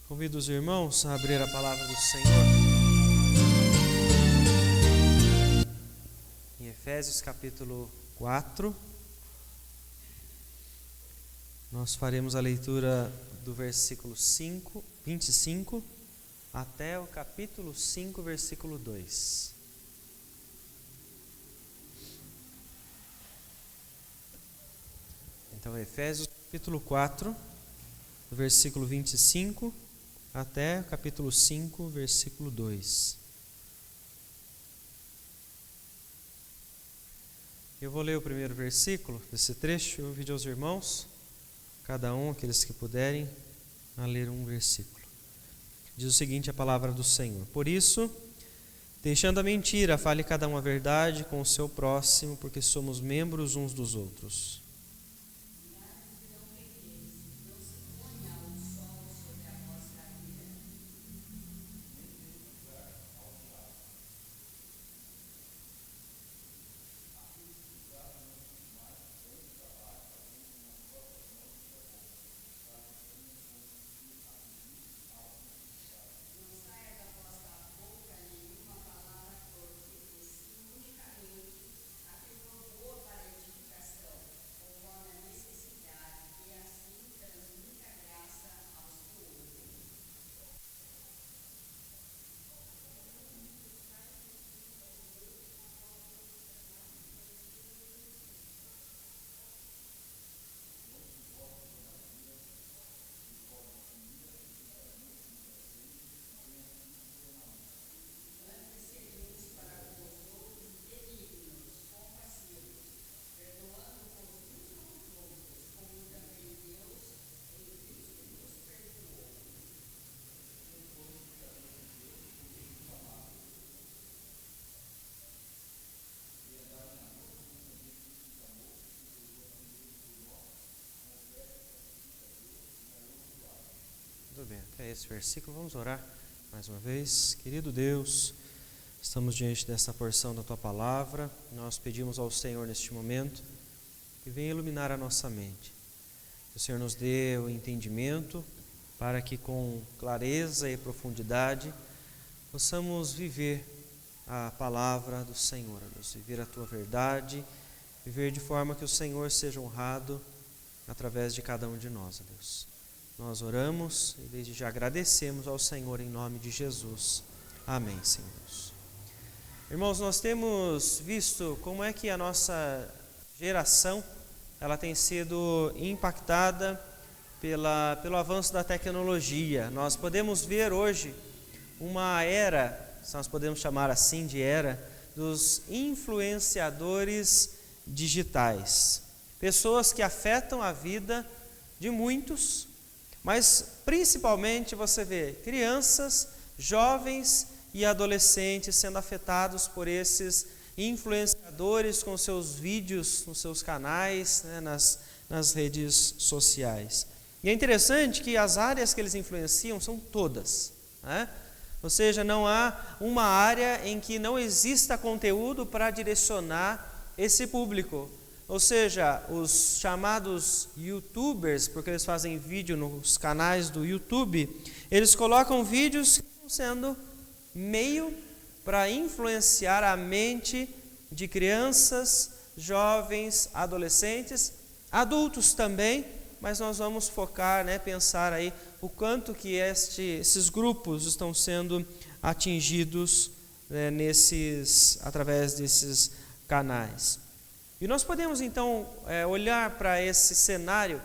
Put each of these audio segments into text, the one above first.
Convido os irmãos a abrir a palavra do Senhor em Efésios capítulo 4. Nós faremos a leitura do versículo 25 até o capítulo 5, versículo 2. Então, Efésios capítulo 4, do versículo 25 até o capítulo 5, versículo 2. Eu vou ler o primeiro versículo desse trecho. Eu pedi aos irmãos, cada um, aqueles que puderem, a ler um versículo. Diz o seguinte a palavra do Senhor: Por isso, deixando a mentira, fale cada um a verdade com o seu próximo, porque somos membros uns dos outros. Tudo bem, até esse versículo, vamos orar mais uma vez. Querido Deus, estamos diante dessa porção da Tua Palavra. Nós pedimos ao Senhor neste momento que venha iluminar a nossa mente. Que o Senhor nos dê o entendimento para que com clareza e profundidade possamos viver a Palavra do Senhor, Deus, viver a Tua verdade, viver de forma que o Senhor seja honrado através de cada um de nós, Deus. Nós oramos e desde já agradecemos ao Senhor em nome de Jesus. Amém, Senhor. Irmãos, nós temos visto como é que a nossa geração ela tem sido impactada pelo avanço da tecnologia. Nós podemos ver hoje uma era, se nós podemos chamar assim de era, dos influenciadores digitais. Pessoas que afetam a vida de muitos, mas principalmente você vê crianças, jovens e adolescentes sendo afetados por esses influenciadores com seus vídeos nos seus canais, né, nas redes sociais. E é interessante que as áreas que eles influenciam são todas, né? Ou seja, não há uma área em que não exista conteúdo para direcionar esse público. Ou seja, os chamados YouTubers, porque eles fazem vídeo nos canais do YouTube, eles colocam vídeos que estão sendo meio para influenciar a mente de crianças, jovens, adolescentes, adultos também, mas nós vamos focar, pensar aí o quanto que esses grupos estão sendo atingidos através desses canais. E nós podemos então olhar para esse cenário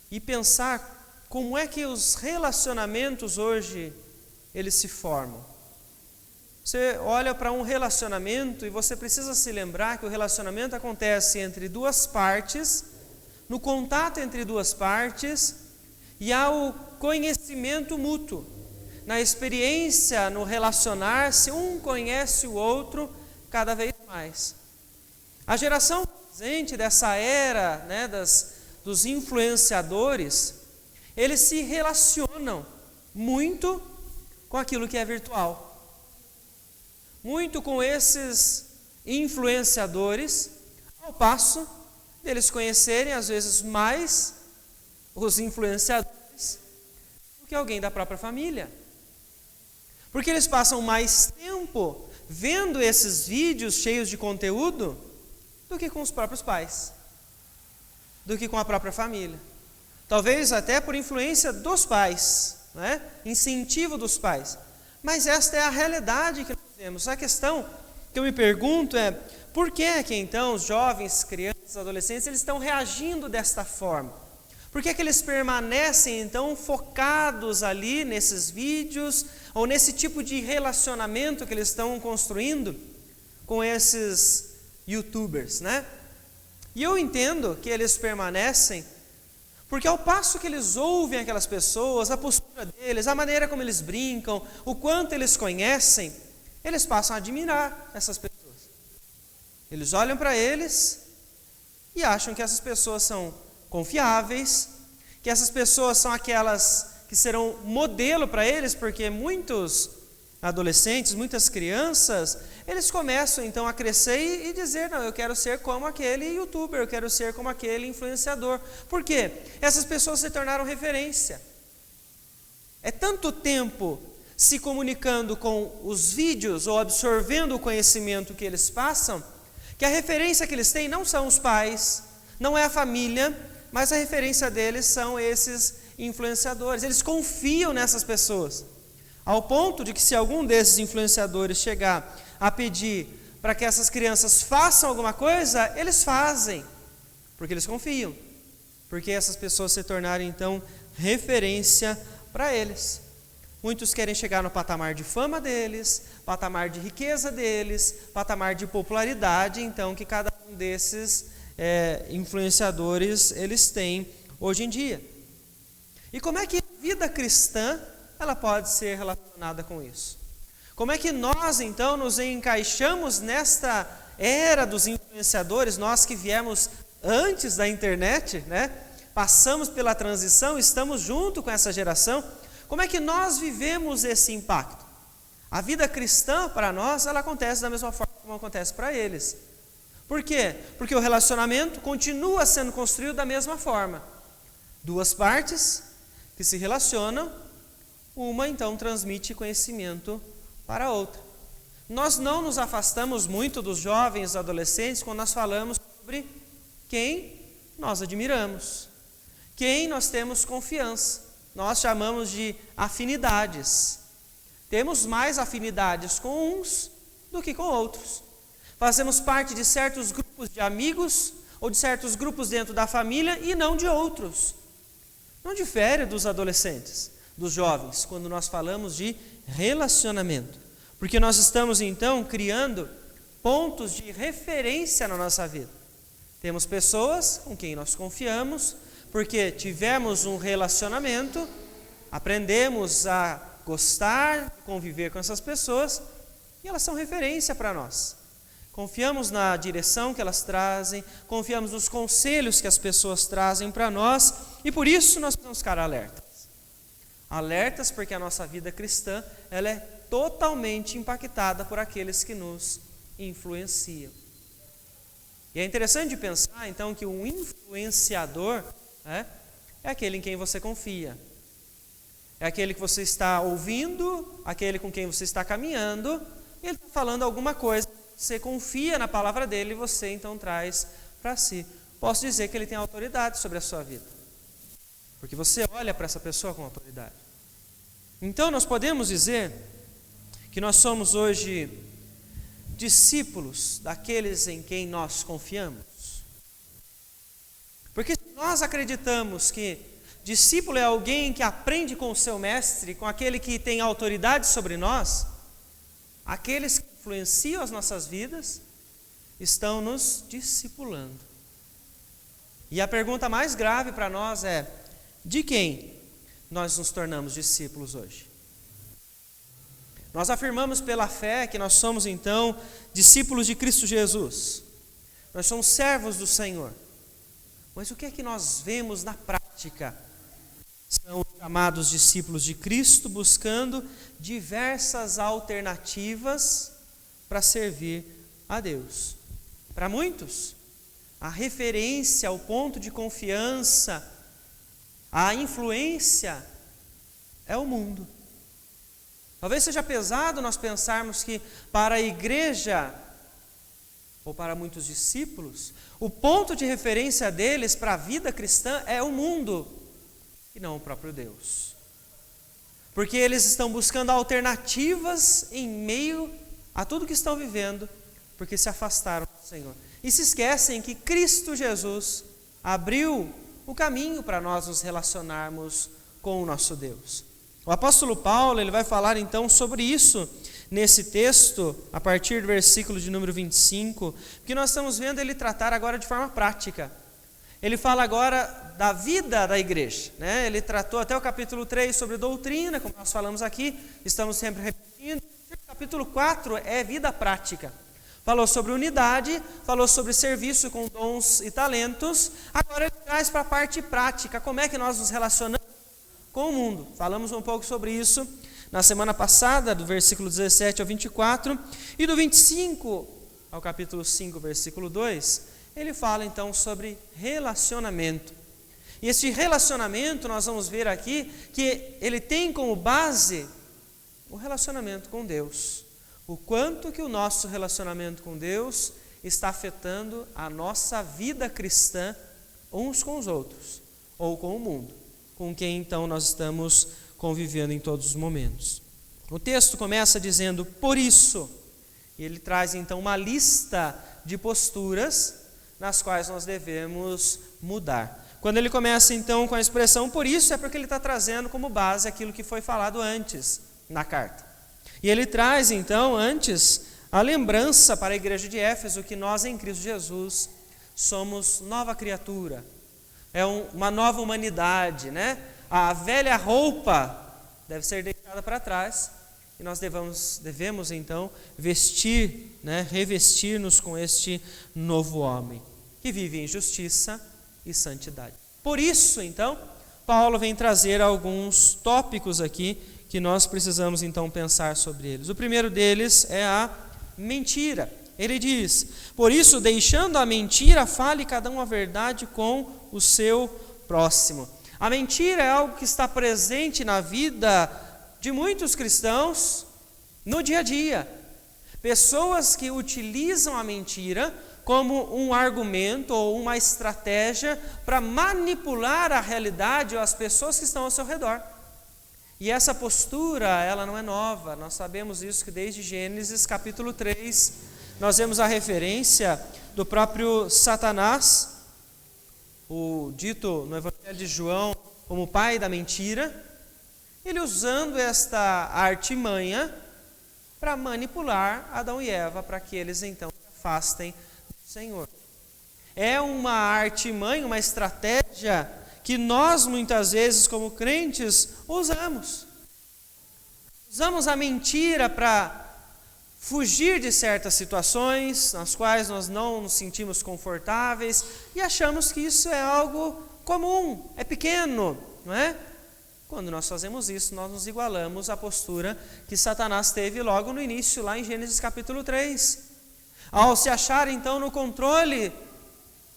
e pensar como é que os relacionamentos hoje eles se formam. Você olha para um relacionamento e você precisa se lembrar que o relacionamento acontece entre duas partes, no contato entre duas partes, e há o conhecimento mútuo, na experiência, no relacionar-se, um conhece o outro cada vez mais. A geração presente dessa era, dos influenciadores, eles se relacionam muito com aquilo que é virtual. Muito com esses influenciadores, ao passo deles conhecerem às vezes mais os influenciadores do do que alguém da própria família. Porque eles passam mais tempo vendo esses vídeos cheios de conteúdo do que com os próprios pais, do que com a própria família. Talvez até por influência dos pais, né? Incentivo dos pais. Mas esta é a realidade que nós temos. A questão que eu me pergunto é, por que então os jovens, crianças, adolescentes, eles estão reagindo desta forma? Por que eles permanecem então focados ali nesses vídeos, ou nesse tipo de relacionamento que eles estão construindo com esses YouTubers, né? E eu entendo que eles permanecem porque ao passo que eles ouvem aquelas pessoas, a postura deles, a maneira como eles brincam, o quanto eles conhecem, eles passam a admirar essas pessoas. Eles olham para eles e acham que essas pessoas são confiáveis, que essas pessoas são aquelas que serão modelo para eles, porque muitos adolescentes, muitas crianças, eles começam então a crescer e dizer, não, eu quero ser como aquele youtuber, eu quero ser como aquele influenciador. Por quê? Essas pessoas se tornaram referência. É tanto tempo se comunicando com os vídeos ou absorvendo o conhecimento que eles passam, que a referência que eles têm não são os pais, não é a família, mas a referência deles são esses influenciadores. Eles confiam nessas pessoas, ao ponto de que se algum desses influenciadores chegar a pedir para que essas crianças façam alguma coisa, eles fazem, porque eles confiam, porque essas pessoas se tornaram então referência para eles. Muitos querem chegar no patamar de fama deles, patamar de riqueza deles, patamar de popularidade, então, que cada um desses influenciadores eles têm hoje em dia. E como é que a vida cristã ela pode ser relacionada com isso? Como é que nós então nos encaixamos nesta era dos influenciadores, nós que viemos antes da internet, né? Passamos pela transição, estamos junto com essa geração. Como é que nós vivemos esse impacto? A vida cristã para nós, ela acontece da mesma forma como acontece para eles. Por quê? Porque o relacionamento continua sendo construído da mesma forma. Duas partes que se relacionam, uma então transmite conhecimento para a outra. Nós não nos afastamos muito dos jovens e adolescentes quando nós falamos sobre quem nós admiramos, quem nós temos confiança. Nós chamamos de afinidades. Temos mais afinidades com uns do que com outros. Fazemos parte de certos grupos de amigos ou de certos grupos dentro da família e não de outros. Não difere dos adolescentes, dos jovens, quando nós falamos de relacionamento. Porque nós estamos então criando pontos de referência na nossa vida. Temos pessoas com quem nós confiamos, porque tivemos um relacionamento, aprendemos a gostar, conviver com essas pessoas, e elas são referência para nós. Confiamos na direção que elas trazem, confiamos nos conselhos que as pessoas trazem para nós, e por isso nós precisamos ficar alertas. Alertas porque a nossa vida cristã, ela é totalmente impactada por aqueles que nos influenciam. E é interessante pensar, então, que um influenciador é aquele em quem você confia. É aquele que você está ouvindo, aquele com quem você está caminhando, e ele está falando alguma coisa, você confia na palavra dele e você então traz para si. Posso dizer que ele tem autoridade sobre a sua vida, porque você olha para essa pessoa com autoridade. Então nós podemos dizer que nós somos hoje discípulos daqueles em quem nós confiamos. Porque se nós acreditamos que discípulo é alguém que aprende com o seu mestre, com aquele que tem autoridade sobre nós, aqueles que influenciam as nossas vidas estão nos discipulando. E a pergunta mais grave para nós é: de quem nós nos tornamos discípulos hoje? Nós afirmamos pela fé que nós somos então discípulos de Cristo Jesus. Nós somos servos do Senhor. Mas o que é que nós vemos na prática? São chamados discípulos de Cristo buscando diversas alternativas para servir a Deus. Para muitos, a referência, o ponto de confiança, a influência é o mundo. Talvez seja pesado nós pensarmos que para a igreja, ou para muitos discípulos, o ponto de referência deles para a vida cristã é o mundo, e não o próprio Deus. Porque eles estão buscando alternativas em meio a tudo que estão vivendo, porque se afastaram do Senhor. E se esquecem que Cristo Jesus abriu o caminho para nós nos relacionarmos com o nosso Deus. O apóstolo Paulo, ele vai falar então sobre isso nesse texto, a partir do versículo de número 25, que nós estamos vendo ele tratar agora de forma prática. Ele fala agora da vida da igreja, né? Ele tratou até o capítulo 3 sobre doutrina, como nós falamos aqui, estamos sempre repetindo. O capítulo 4 é vida prática. Falou sobre unidade, falou sobre serviço com dons e talentos. Agora ele traz para a parte prática, como é que nós nos relacionamos com o mundo. Falamos um pouco sobre isso na semana passada, do versículo 17 ao 24, e do 25 ao capítulo 5, versículo 2, ele fala então sobre relacionamento. E esse relacionamento, nós vamos ver aqui, que ele tem como base o relacionamento com Deus. O quanto que o nosso relacionamento com Deus está afetando a nossa vida cristã uns com os outros, ou com o mundo, com quem então nós estamos convivendo em todos os momentos. O texto começa dizendo, por isso, e ele traz então uma lista de posturas nas quais nós devemos mudar. Quando ele começa então com a expressão por isso, é porque ele está trazendo como base aquilo que foi falado antes na carta. E ele traz então antes a lembrança para a igreja de Éfeso que nós em Cristo Jesus somos nova criatura. É uma nova humanidade, né? A velha roupa deve ser deixada para trás e nós devemos então vestir, né? Revestir-nos com este novo homem que vive em justiça e santidade. Por isso, então, Paulo vem trazer alguns tópicos aqui que nós precisamos então pensar sobre eles. O primeiro deles é a mentira. Ele diz, por isso, deixando a mentira, fale cada um a verdade com o seu próximo. A mentira é algo que está presente na vida de muitos cristãos no dia a dia. Pessoas que utilizam a mentira como um argumento ou uma estratégia para manipular a realidade ou as pessoas que estão ao seu redor. E essa postura, ela não é nova. Nós sabemos isso que desde Gênesis capítulo 3, nós vemos a referência do próprio Satanás, o dito no Evangelho de João como o pai da mentira, ele usando esta artimanha para manipular Adão e Eva, para que eles então se afastem do Senhor. É uma artimanha, uma estratégia que nós muitas vezes como crentes usamos. Usamos a mentira para fugir de certas situações nas quais nós não nos sentimos confortáveis e achamos que isso é algo comum, é pequeno, não é? Quando nós fazemos isso, nós nos igualamos à postura que Satanás teve logo no início, lá em Gênesis capítulo 3. Ao se achar então no controle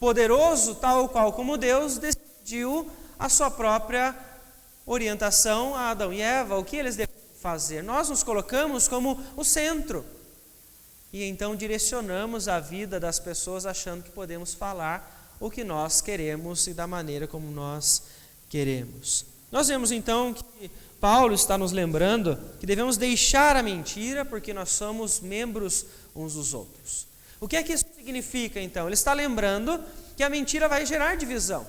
poderoso, tal qual como Deus, decidiu a sua própria orientação a Adão e Eva, o que eles devem fazer. Nós nos colocamos como o centro e então direcionamos a vida das pessoas achando que podemos falar o que nós queremos e da maneira como nós queremos. Nós vemos então que Paulo está nos lembrando que devemos deixar a mentira porque nós somos membros uns dos outros. O que é que isso significa então? Ele está lembrando que a mentira vai gerar divisão.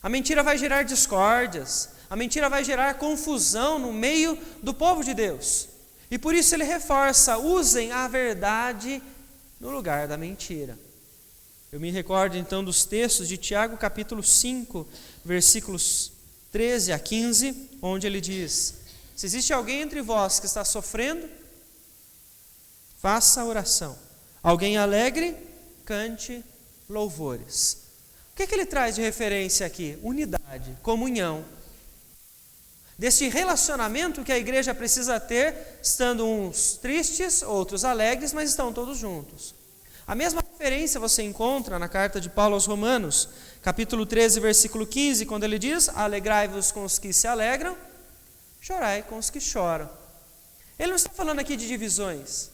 A mentira vai gerar discórdias. A mentira vai gerar confusão no meio do povo de Deus. E por isso ele reforça, usem a verdade no lugar da mentira. Eu me recordo então dos textos de Tiago capítulo 5, versículos 13 a 15, onde ele diz, se existe alguém entre vós que está sofrendo, faça oração. Alguém alegre, cante louvores. O que é que ele traz de referência aqui? Unidade, comunhão. Deste relacionamento que a igreja precisa ter, estando uns tristes, outros alegres, mas estão todos juntos. A mesma referência você encontra na carta de Paulo aos Romanos, capítulo 13, versículo 15, quando ele diz, alegrai-vos com os que se alegram chorai com os que choram. Ele não está falando aqui de divisões.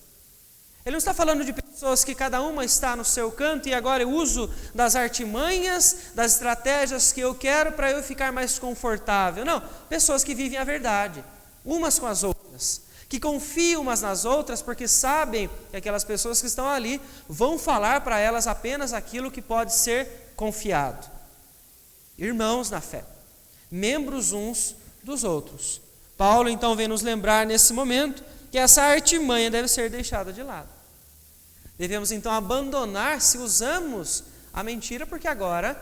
Ele não está falando de pessoas que cada uma está no seu canto e agora eu uso das artimanhas, das estratégias que eu quero para eu ficar mais confortável. Não, pessoas que vivem a verdade, umas com as outras, que confiam umas nas outras porque sabem que aquelas pessoas que estão ali vão falar para elas apenas aquilo que pode ser confiado. Irmãos na fé, membros uns dos outros. Paulo então vem nos lembrar nesse momento que essa artimanha deve ser deixada de lado. Devemos então abandonar se usamos a mentira, porque agora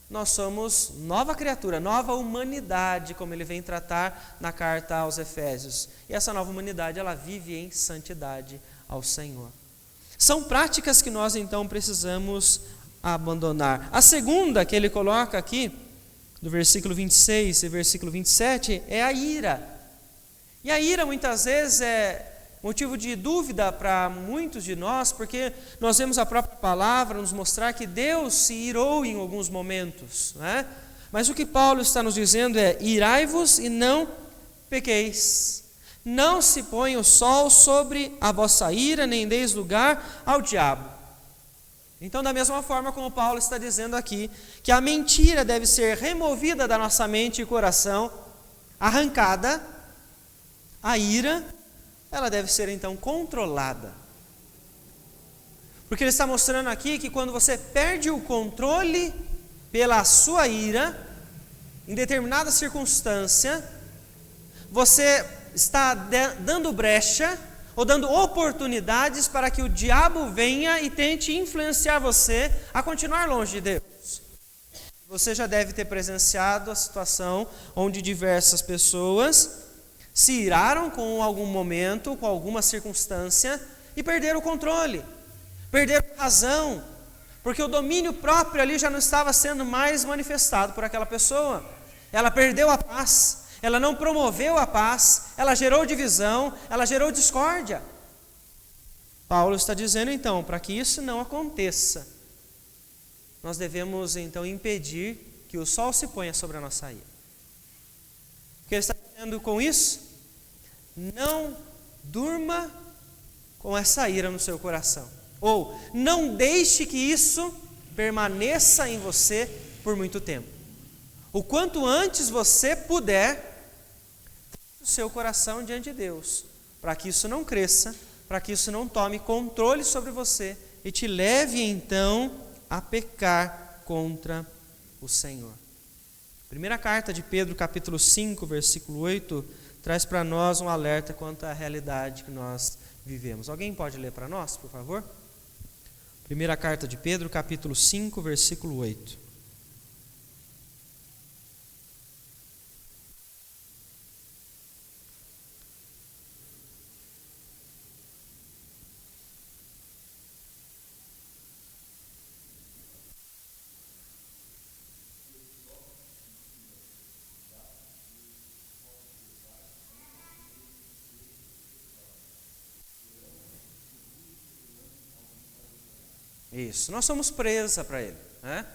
nós somos nova criatura, nova humanidade, como ele vem tratar na carta aos Efésios. E essa nova humanidade, ela vive em santidade ao Senhor. São práticas que nós então precisamos abandonar. A segunda que ele coloca aqui, do versículo 26 e versículo 27, é a ira. E a ira muitas vezes é motivo de dúvida para muitos de nós, porque nós vemos a própria palavra nos mostrar que Deus se irou em alguns momentos, né? Mas o que Paulo está nos dizendo é: irai-vos e não pequeis. Não se põe o sol sobre a vossa ira, nem deis lugar ao diabo. Então, da mesma forma como Paulo está dizendo aqui, que a mentira deve ser removida da nossa mente e coração, arrancada, a ira, ela deve ser então controlada. Porque ele está mostrando aqui que quando você perde o controle pela sua ira, em determinada circunstância, você está dando brecha ou dando oportunidades para que o diabo venha e tente influenciar você a continuar longe de Deus. Você já deve ter presenciado a situação onde diversas pessoas se iraram com algum momento, com alguma circunstância e perderam o controle, perderam a razão, porque o domínio próprio ali já não estava sendo mais manifestado por aquela pessoa. Ela perdeu a paz, ela não promoveu a paz, ela gerou divisão, ela gerou discórdia. Paulo está dizendo então, para que isso não aconteça, nós devemos então impedir que o sol se ponha sobre a nossa ira. O que ele está dizendo com isso? Não durma com essa ira no seu coração. Ou não deixe que isso permaneça em você por muito tempo. O quanto antes você puder, traga o seu coração diante de Deus, para que isso não cresça, para que isso não tome controle sobre você e te leve então a pecar contra o Senhor. Primeira carta de Pedro, capítulo 5, versículo 8, traz para nós um alerta quanto à realidade que nós vivemos. Alguém pode ler para nós, por favor? Primeira carta de Pedro, capítulo 5, versículo 8. Isso, nós somos presa para ele, né?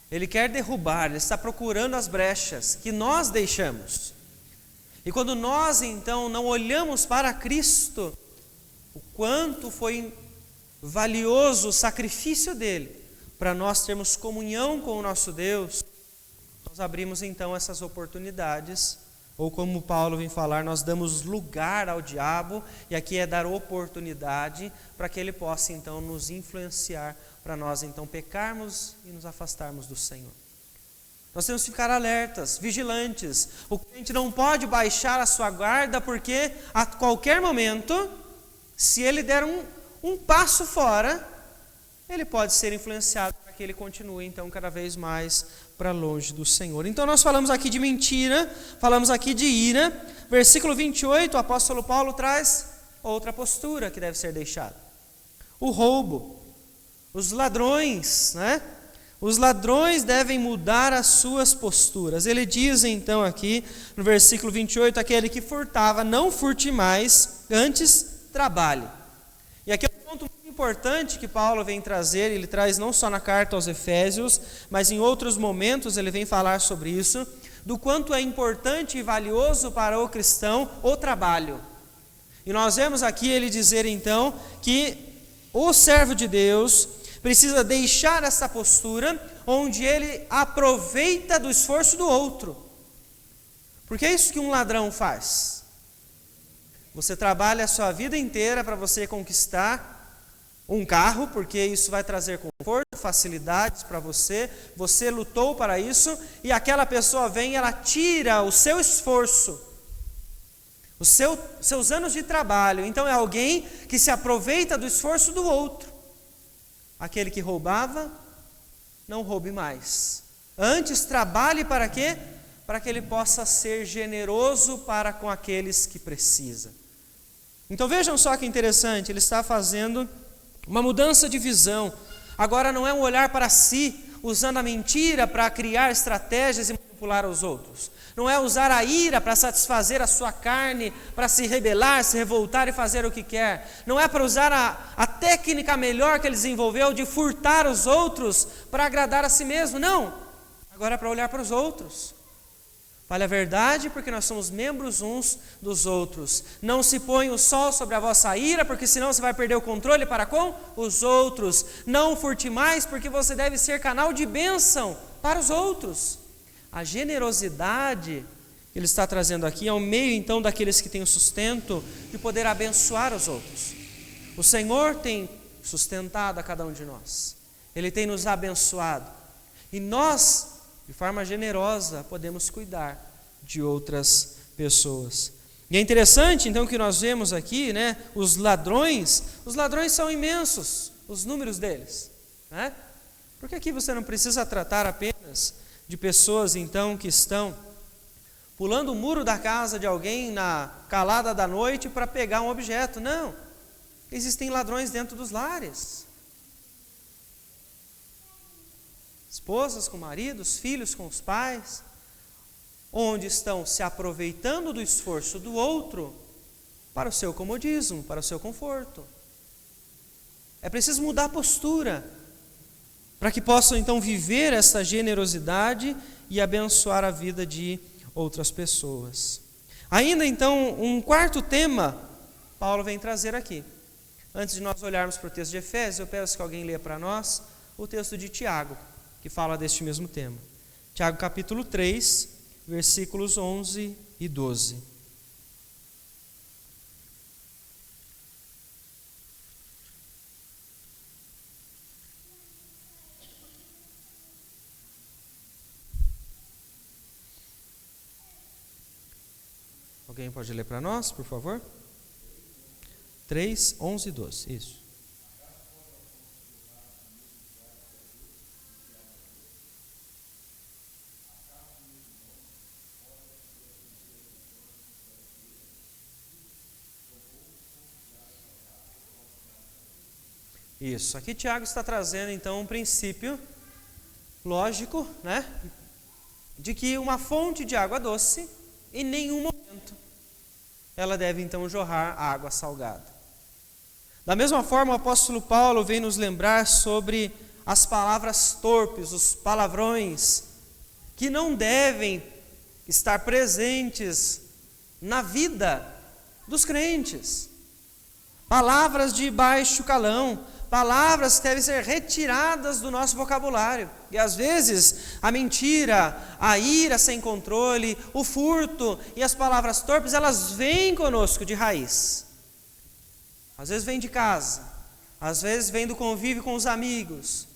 Ele quer derrubar, ele está procurando as brechas que nós deixamos. E quando nós então não olhamos para Cristo, o quanto foi valioso o sacrifício dele para nós termos comunhão com o nosso Deus, nós abrimos então essas oportunidades, ou como Paulo vem falar, nós damos lugar ao diabo, e aqui é dar oportunidade para que ele possa então nos influenciar, para nós então pecarmos e nos afastarmos do Senhor. Nós temos que ficar alertas, vigilantes. O crente não pode baixar a sua guarda, porque a qualquer momento, se ele der um passo fora, ele pode ser influenciado para que ele continue então cada vez mais para longe do Senhor. Então nós falamos aqui de mentira, falamos aqui de ira. Versículo 28, o apóstolo Paulo traz outra postura que deve ser deixada: o roubo. Os ladrões, né? Os ladrões devem mudar as suas posturas. Ele diz então aqui no versículo 28, aquele que furtava, não furte mais, antes trabalhe. E aqui é um ponto muito importante que Paulo vem trazer, ele traz não só na carta aos Efésios, mas em outros momentos ele vem falar sobre isso, do quanto é importante e valioso para o cristão o trabalho. E nós vemos aqui ele dizer então que o servo de Deus precisa deixar essa postura onde ele aproveita do esforço do outro. Porque é isso que um ladrão faz. Você trabalha a sua vida inteira para você conquistar um carro, porque isso vai trazer conforto, facilidades para você. Você lutou para isso e aquela pessoa vem e ela tira o seu esforço, os seus anos de trabalho. Então é alguém que se aproveita do esforço do outro. Aquele que roubava, não roube mais. Antes trabalhe para quê? Para que ele possa ser generoso para com aqueles que precisam. Então vejam só que interessante, ele está fazendo uma mudança de visão. Agora não é um olhar para si, usando a mentira para criar estratégias e manipular os outros. Não é usar a ira para satisfazer a sua carne, para se rebelar, se revoltar e fazer o que quer. Não é para usar a técnica melhor que ele desenvolveu de furtar os outros para agradar a si mesmo. Não. Agora é para olhar para os outros. Fale a verdade, porque nós somos membros uns dos outros. Não se põe o sol sobre a vossa ira, porque senão você vai perder o controle para com os outros. Não furte mais, porque você deve ser canal de bênção para os outros. A generosidade que ele está trazendo aqui é o meio então daqueles que têm o sustento de poder abençoar os outros. O Senhor tem sustentado a cada um de nós. Ele tem nos abençoado. E nós, de forma generosa, podemos cuidar de outras pessoas. E é interessante, então, que nós vemos aqui, né, os ladrões são imensos, os números deles, né? Porque aqui você não precisa tratar apenas de pessoas, então, que estão pulando o muro da casa de alguém na calada da noite para pegar um objeto. Não, existem ladrões dentro dos lares. Esposas com maridos, filhos com os pais, onde estão se aproveitando do esforço do outro para o seu comodismo, para o seu conforto. É preciso mudar a postura, para que possam então viver essa generosidade e abençoar a vida de outras pessoas. Ainda então, um quarto tema, Paulo vem trazer aqui. Antes de nós olharmos para o texto de Efésios, eu peço que alguém leia para nós o texto de Tiago, que fala deste mesmo tema. Tiago capítulo 3, versículos 11 e 12. Alguém pode ler para nós, por favor? 3, 11 e 12, isso. Isso, aqui Tiago está trazendo então um princípio lógico, né? De que uma fonte de água doce, em nenhum momento, ela deve então jorrar água salgada. Da mesma forma, o apóstolo Paulo vem nos lembrar sobre as palavras torpes, os palavrões, que não devem estar presentes na vida dos crentes. Palavras de baixo calão, palavras que devem ser retiradas do nosso vocabulário. E às vezes a mentira, a ira sem controle, o furto e as palavras torpes, elas vêm conosco de raiz. Às vezes vem de casa, às vezes vem do convívio com os amigos.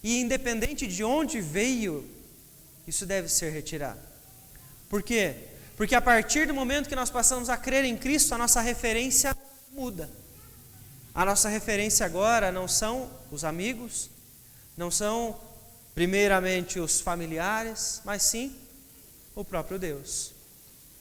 E independente de onde veio, isso deve ser retirado. Por quê? Porque a partir do momento que nós passamos a crer em Cristo, a nossa referência muda. A nossa referência agora não são os amigos, não são primeiramente os familiares, mas sim o próprio Deus.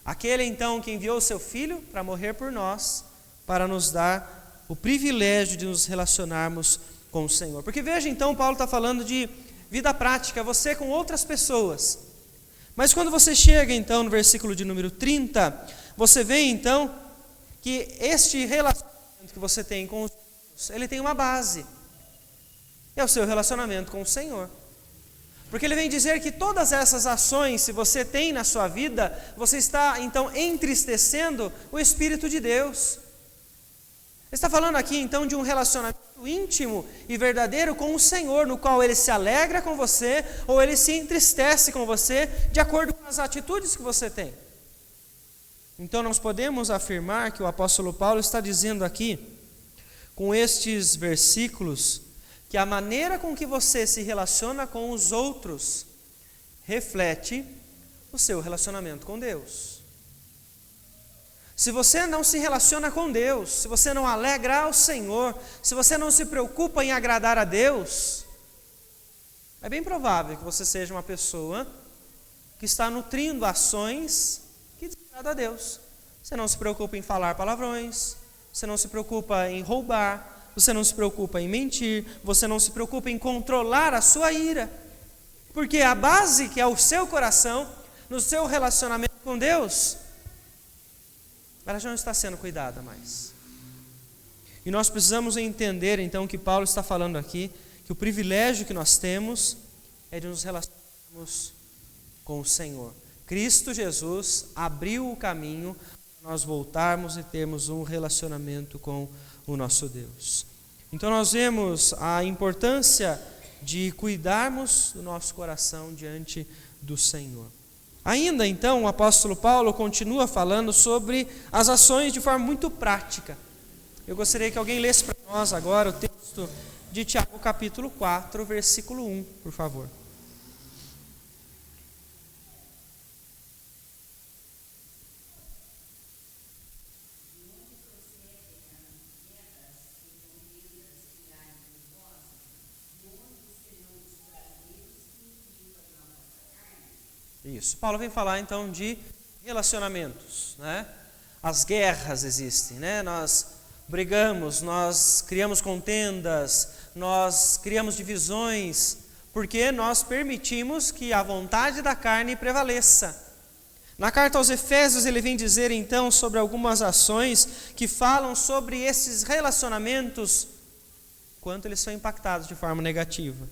Aquele então que enviou o seu Filho para morrer por nós, para nos dar o privilégio de nos relacionarmos com o Senhor. Porque veja então, Paulo está falando de vida prática, você com outras pessoas. Mas quando você chega então no versículo de número 30, você vê então que este relacionamento que você tem com os outros, ele tem uma base. É o seu relacionamento com o Senhor. Porque ele vem dizer que todas essas ações, se você tem na sua vida, você está então entristecendo o Espírito de Deus. Ele está falando aqui então de um relacionamento íntimo e verdadeiro com o Senhor, no qual Ele se alegra com você ou Ele se entristece com você, de acordo com as atitudes que você tem. Então nós podemos afirmar que o apóstolo Paulo está dizendo aqui, com estes versículos, que a maneira com que você se relaciona com os outros reflete o seu relacionamento com Deus. Se você não se relaciona com Deus, se você não alegra ao Senhor, se você não se preocupa em agradar a Deus, é bem provável que você seja uma pessoa que está nutrindo ações que desagradam a Deus. Você não se preocupa em falar palavrões, você não se preocupa em roubar, você não se preocupa em mentir, você não se preocupa em controlar a sua ira. Porque a base que é o seu coração, no seu relacionamento com Deus, ela já não está sendo cuidada mais. E nós precisamos entender então que Paulo está falando aqui, que o privilégio que nós temos é de nos relacionarmos com o Senhor. Cristo Jesus abriu o caminho para nós voltarmos e termos um relacionamento com o nosso Deus. Então nós vemos a importância de cuidarmos do nosso coração diante do Senhor. Ainda então o apóstolo Paulo continua falando sobre as ações de forma muito prática. Eu gostaria que alguém lesse para nós agora o texto de Tiago capítulo 4, versículo 1, por favor. Isso. Paulo vem falar então de relacionamentos, né? As guerras existem, né? Nós brigamos, nós criamos contendas, nós criamos divisões, porque nós permitimos que a vontade da carne prevaleça. Na carta aos Efésios ele vem dizer então sobre algumas ações que falam sobre esses relacionamentos, quanto eles são impactados de forma negativa.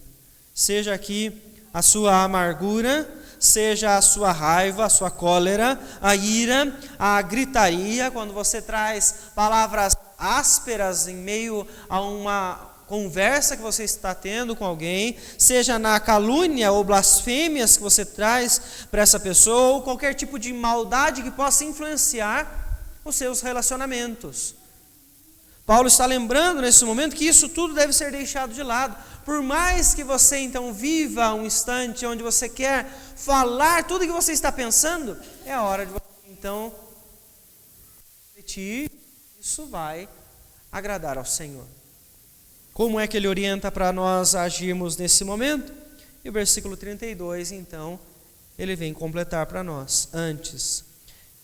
Seja aqui a sua amargura, seja a sua raiva, a sua cólera, a ira, a gritaria, quando você traz palavras ásperas em meio a uma conversa que você está tendo com alguém, seja na calúnia ou blasfêmias que você traz para essa pessoa, ou qualquer tipo de maldade que possa influenciar os seus relacionamentos. Paulo está lembrando nesse momento que isso tudo deve ser deixado de lado. Por mais que você então viva um instante onde você quer falar tudo o que você está pensando, é a hora de você então refletir, isso vai agradar ao Senhor. Como é que ele orienta para nós agirmos nesse momento? E o versículo 32, então, ele vem completar para nós. Antes,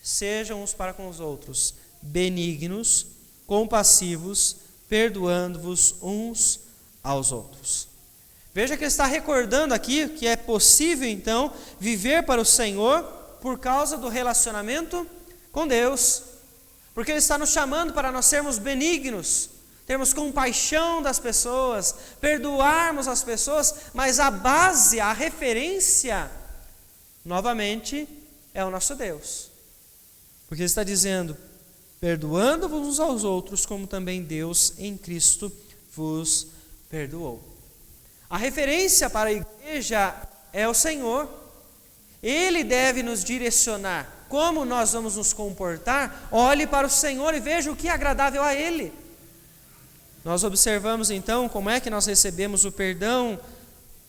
sejam uns para com os outros benignos, compassivos, perdoando-vos uns aos outros. Veja que ele está recordando aqui que é possível então viver para o Senhor por causa do relacionamento com Deus, porque ele está nos chamando para nós sermos benignos, termos compaixão das pessoas, perdoarmos as pessoas, mas a base, a referência, novamente, é o nosso Deus, porque ele está dizendo, perdoando-vos uns aos outros, como também Deus em Cristo vos perdoou. A referência para a igreja é o Senhor. Ele deve nos direcionar. Como nós vamos nos comportar? Olhe para o Senhor e veja o que é agradável a Ele. Nós observamos então como é que nós recebemos o perdão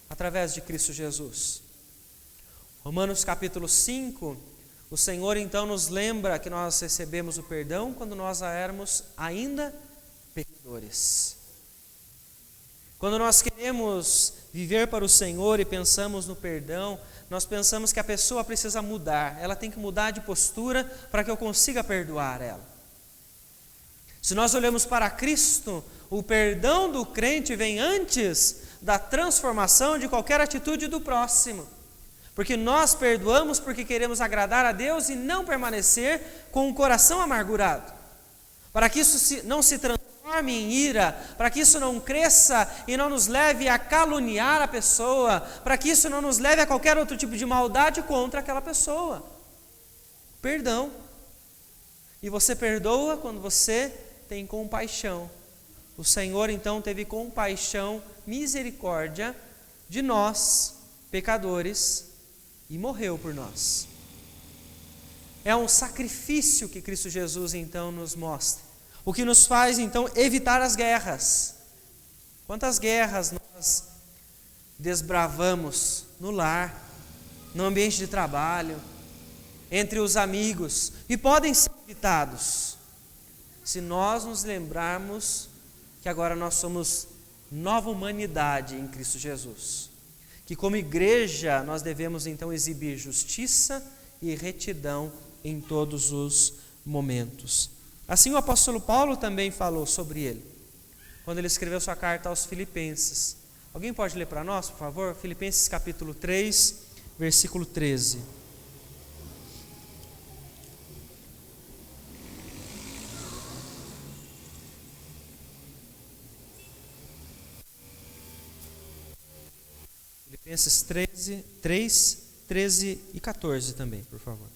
através de Cristo Jesus. Romanos capítulo 5, o Senhor então nos lembra que nós recebemos o perdão quando nós éramos ainda pecadores. Quando nós queremos viver para o Senhor e pensamos no perdão, nós pensamos que a pessoa precisa mudar, ela tem que mudar de postura para que eu consiga perdoar ela. Se nós olhamos para Cristo, o perdão do crente vem antes da transformação de qualquer atitude do próximo. Porque nós perdoamos porque queremos agradar a Deus e não permanecer com o coração amargurado. Para que isso não se transforme transforme em ira, para que isso não cresça e não nos leve a caluniar a pessoa, para que isso não nos leve a qualquer outro tipo de maldade contra aquela pessoa. Perdão. E você perdoa quando você tem compaixão. O Senhor então teve compaixão, misericórdia de nós, pecadores, e morreu por nós. É um sacrifício que Cristo Jesus então nos mostra. O que nos faz então evitar as guerras. Quantas guerras nós desbravamos no lar, no ambiente de trabalho, entre os amigos, e podem ser evitados se nós nos lembrarmos que agora nós somos nova humanidade em Cristo Jesus. Que como igreja nós devemos então exibir justiça e retidão em todos os momentos. Assim o apóstolo Paulo também falou sobre ele, quando ele escreveu sua carta aos Filipenses. Alguém pode ler para nós, por favor? Filipenses capítulo 3, versículo 13. Filipenses 3, 13 e 14 também, por favor.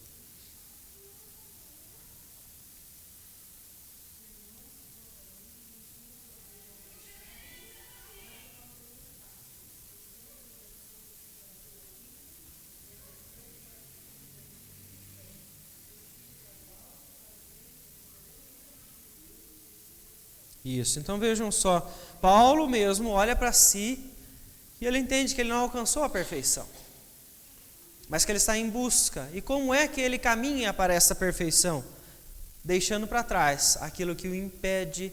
Isso, então vejam só, Paulo mesmo olha para si e ele entende que ele não alcançou a perfeição, mas que ele está em busca. E como é que ele caminha para essa perfeição? Deixando para trás aquilo que o impede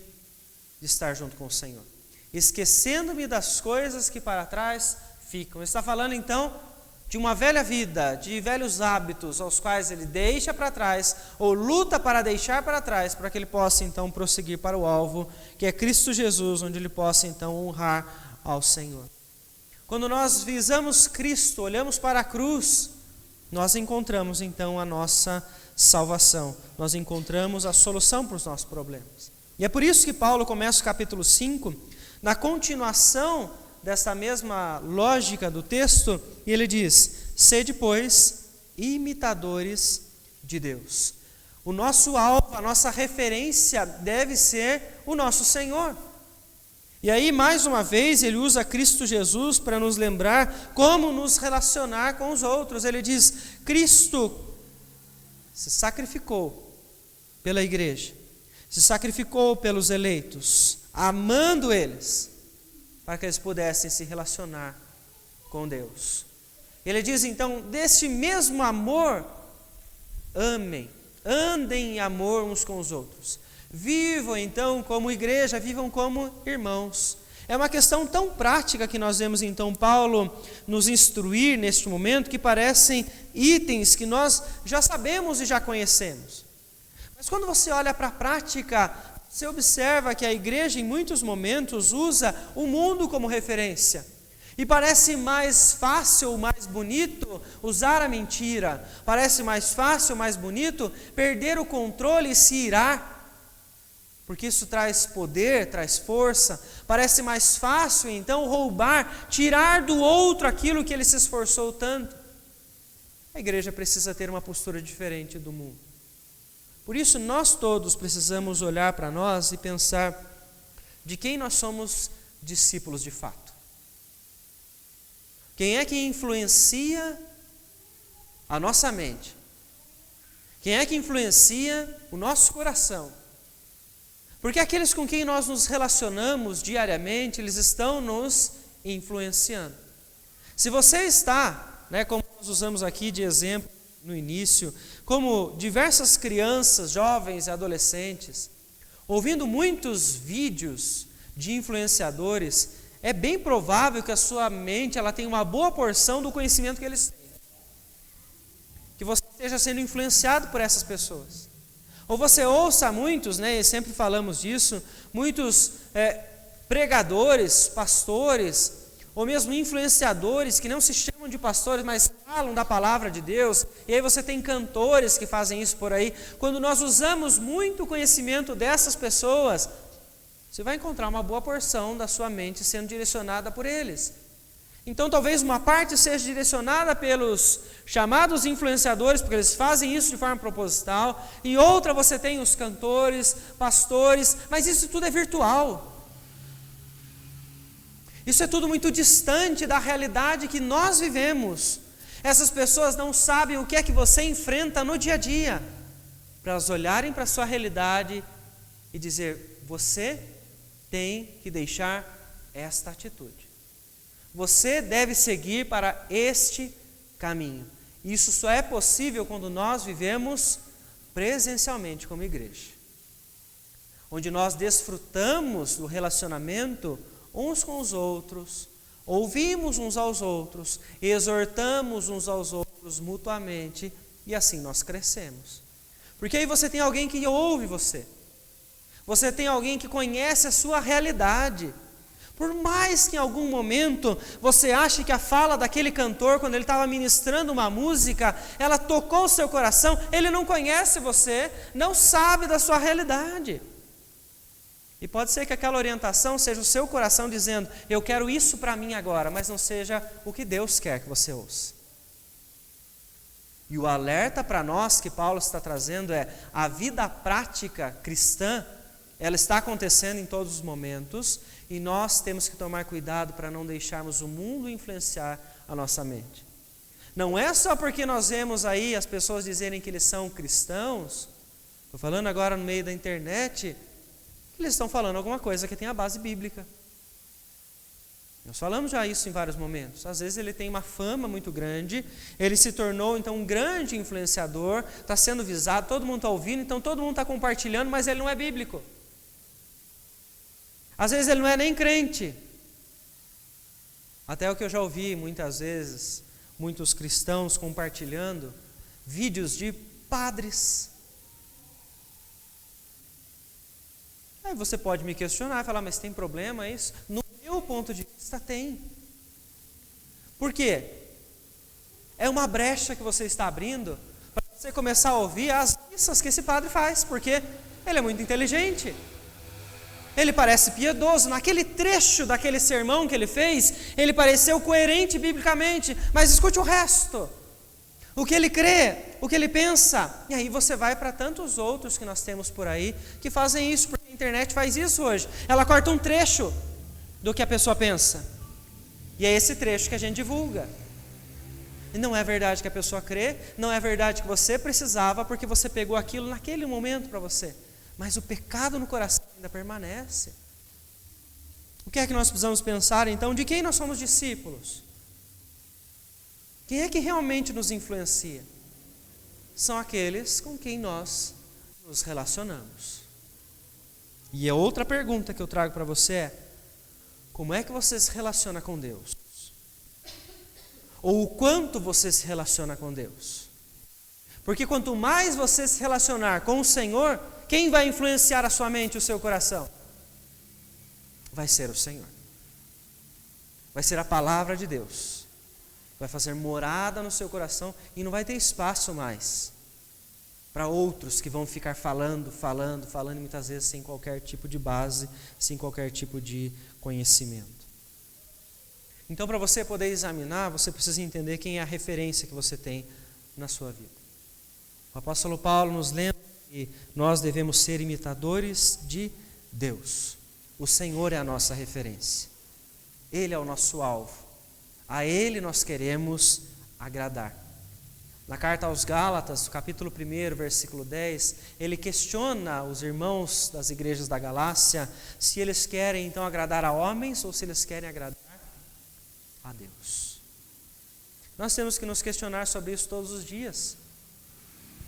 de estar junto com o Senhor. Esquecendo-me das coisas que para trás ficam. Ele está falando então de uma velha vida, de velhos hábitos aos quais ele deixa para trás, ou luta para deixar para trás, para que ele possa então prosseguir para o alvo, que é Cristo Jesus, onde ele possa então honrar ao Senhor. Quando nós visamos Cristo, olhamos para a cruz, nós encontramos então a nossa salvação, nós encontramos a solução para os nossos problemas. E é por isso que Paulo começa o capítulo 5, na continuação desta mesma lógica do texto, e ele diz: sede, pois, imitadores de Deus. O nosso alvo, a nossa referência deve ser o nosso Senhor. E aí, mais uma vez, ele usa Cristo Jesus para nos lembrar como nos relacionar com os outros. Ele diz: Cristo se sacrificou pela igreja, se sacrificou pelos eleitos, amando eles, para que eles pudessem se relacionar com Deus. Ele diz então, deste mesmo amor, amem, andem em amor uns com os outros. Vivam então como igreja, vivam como irmãos. É uma questão tão prática que nós vemos então Paulo nos instruir neste momento, que parecem itens que nós já sabemos e já conhecemos. Mas quando você olha para a prática, você observa que a igreja em muitos momentos usa o mundo como referência. E parece mais fácil, mais bonito usar a mentira. Parece mais fácil, mais bonito perder o controle e se irar. Porque isso traz poder, traz força. Parece mais fácil então roubar, tirar do outro aquilo que ele se esforçou tanto. A igreja precisa ter uma postura diferente do mundo. Por isso nós todos precisamos olhar para nós e pensar de quem nós somos discípulos de fato. Quem é que influencia a nossa mente? Quem é que influencia o nosso coração? Porque aqueles com quem nós nos relacionamos diariamente, eles estão nos influenciando. Se você está, como nós usamos aqui de exemplo no início, como diversas crianças, jovens e adolescentes, ouvindo muitos vídeos de influenciadores, é bem provável que a sua mente ela tenha uma boa porção do conhecimento que eles têm. Que você esteja sendo influenciado por essas pessoas. Ou você ouça muitos, e sempre falamos disso, muitos pregadores, pastores, ou mesmo influenciadores que não se chamam de pastores, mas falam da palavra de Deus, e aí você tem cantores que fazem isso por aí. Quando nós usamos muito conhecimento dessas pessoas, você vai encontrar uma boa porção da sua mente sendo direcionada por eles. Então talvez uma parte seja direcionada pelos chamados influenciadores, porque eles fazem isso de forma proposital, e outra você tem os cantores, pastores, mas isso tudo é virtual. Isso é tudo muito distante da realidade que nós vivemos. Essas pessoas não sabem o que é que você enfrenta no dia a dia, para elas olharem para a sua realidade e dizer: você tem que deixar esta atitude. Você deve seguir para este caminho. Isso só é possível quando nós vivemos presencialmente como igreja, onde nós desfrutamos do relacionamento uns com os outros, ouvimos uns aos outros, exortamos uns aos outros mutuamente, e assim nós crescemos. Porque aí você tem alguém que ouve você, você tem alguém que conhece a sua realidade. Por mais que em algum momento você ache que a fala daquele cantor, quando ele estava ministrando uma música, ela tocou o seu coração, ele não conhece você, não sabe da sua realidade. E pode ser que aquela orientação seja o seu coração dizendo: eu quero isso para mim agora, mas não seja o que Deus quer que você ouça. E o alerta para nós que Paulo está trazendo é: a vida prática cristã, ela está acontecendo em todos os momentos, e nós temos que tomar cuidado para não deixarmos o mundo influenciar a nossa mente. Não é só porque nós vemos aí as pessoas dizerem que eles são cristãos, estou falando agora no meio da internet, que eles estão falando alguma coisa que tem a base bíblica. Nós falamos já isso em vários momentos. Às vezes ele tem uma fama muito grande, ele se tornou então um grande influenciador, está sendo visado, todo mundo está ouvindo, então todo mundo está compartilhando, mas ele não é bíblico. Às vezes ele não é nem crente. Até o que eu já ouvi muitas vezes, muitos cristãos compartilhando vídeos de padres. Aí você pode me questionar e falar: mas tem problema isso? No meu ponto de vista tem. Por quê? É uma brecha que você está abrindo para você começar a ouvir as missas que esse padre faz, porque ele é muito inteligente. Ele parece piedoso, naquele trecho daquele sermão que ele fez, ele pareceu coerente biblicamente, mas escute o resto, o que ele crê, o que ele pensa, e aí você vai para tantos outros que nós temos por aí, que fazem isso, porque a internet faz isso hoje, ela corta um trecho do que a pessoa pensa, e é esse trecho que a gente divulga, e não é verdade que a pessoa crê, não é verdade que você precisava, porque você pegou aquilo naquele momento para você, mas o pecado no coração ainda permanece. O que é que nós precisamos pensar então? De quem nós somos discípulos? Quem é que realmente nos influencia? São aqueles com quem nós nos relacionamos. E a outra pergunta que eu trago para você é: como é que você se relaciona com Deus? Ou o quanto você se relaciona com Deus? Porque quanto mais você se relacionar com o Senhor, quem vai influenciar a sua mente e o seu coração? Vai ser o Senhor. Vai ser a palavra de Deus. Vai fazer morada no seu coração e não vai ter espaço mais para outros que vão ficar falando, e muitas vezes sem qualquer tipo de base, sem qualquer tipo de conhecimento. Então, para você poder examinar, você precisa entender quem é a referência que você tem na sua vida. O apóstolo Paulo nos lembra que nós devemos ser imitadores de Deus. O Senhor é a nossa referência. Ele é o nosso alvo. A Ele nós queremos agradar. Na carta aos Gálatas, capítulo 1, versículo 10, ele questiona os irmãos das igrejas da Galácia se eles querem então agradar a homens ou se eles querem agradar a Deus. Nós temos que nos questionar sobre isso todos os dias.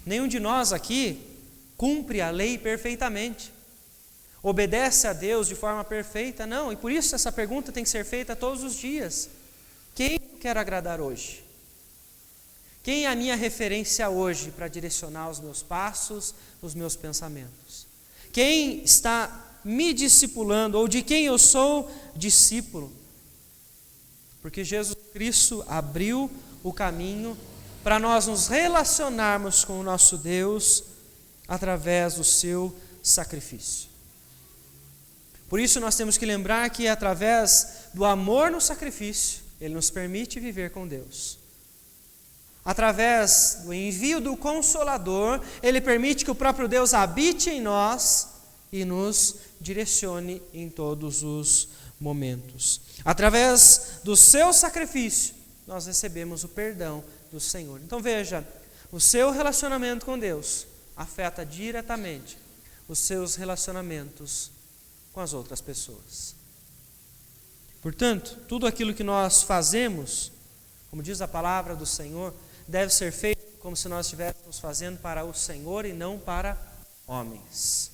Nenhum de nós aqui cumpre a lei perfeitamente, obedece a Deus de forma perfeita, não, e por isso essa pergunta tem que ser feita todos os dias. Quem eu quero agradar hoje? Quem é a minha referência hoje para direcionar os meus passos, os meus pensamentos? Quem está me discipulando ou de quem eu sou discípulo? Porque Jesus Cristo abriu o caminho para nós nos relacionarmos com o nosso Deus através do seu sacrifício. Por isso nós temos que lembrar que através do amor no sacrifício, Ele nos permite viver com Deus. Através do envio do Consolador, Ele permite que o próprio Deus habite em nós e nos direcione em todos os momentos. Através do seu sacrifício, nós recebemos o perdão do Senhor. Então veja, o seu relacionamento com Deus afeta diretamente os seus relacionamentos com as outras pessoas. Portanto, tudo aquilo que nós fazemos, como diz a palavra do Senhor, deve ser feito como se nós estivéssemos fazendo para o Senhor e não para homens.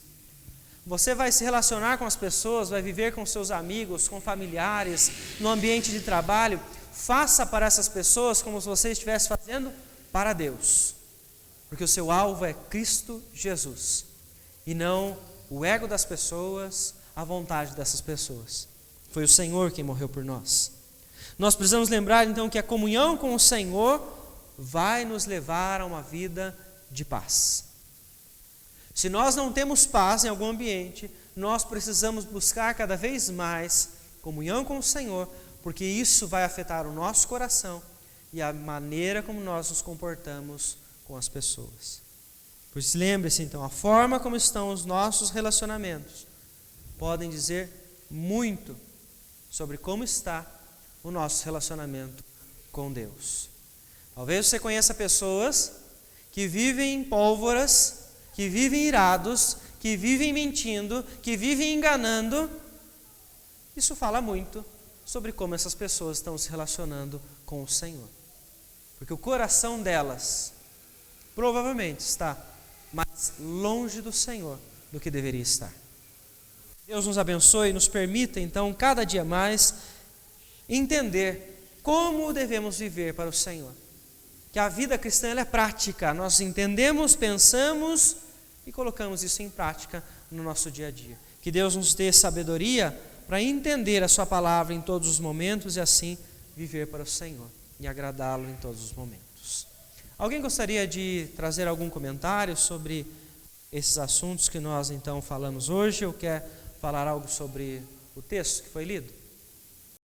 Você vai se relacionar com as pessoas, vai viver com seus amigos, com familiares, no ambiente de trabalho. Faça para essas pessoas como se você estivesse fazendo para Deus. Porque o seu alvo é Cristo Jesus. E não o ego das pessoas, a vontade dessas pessoas. Foi o Senhor quem morreu por nós. Nós precisamos lembrar então que a comunhão com o Senhor vai nos levar a uma vida de paz. Se nós não temos paz em algum ambiente, nós precisamos buscar cada vez mais comunhão com o Senhor, porque isso vai afetar o nosso coração e a maneira como nós nos comportamos com as pessoas. Por isso, lembre-se então, a forma como estão os nossos relacionamentos podem dizer muito sobre como está o nosso relacionamento com Deus. Talvez você conheça pessoas que vivem em pólvoras, que vivem irados, que vivem mentindo, que vivem enganando. Isso fala muito sobre como essas pessoas estão se relacionando com o Senhor. Porque o coração delas provavelmente está mais longe do Senhor do que deveria estar. Deus nos abençoe e nos permita, então, cada dia mais, entender como devemos viver para o Senhor. Que a vida cristã ela é prática, nós entendemos, pensamos e colocamos isso em prática no nosso dia a dia. Que Deus nos dê sabedoria para entender a sua palavra em todos os momentos e assim viver para o Senhor e agradá-lo em todos os momentos. Alguém gostaria de trazer algum comentário sobre esses assuntos que nós então falamos hoje, ou quer falar algo sobre o texto que foi lido?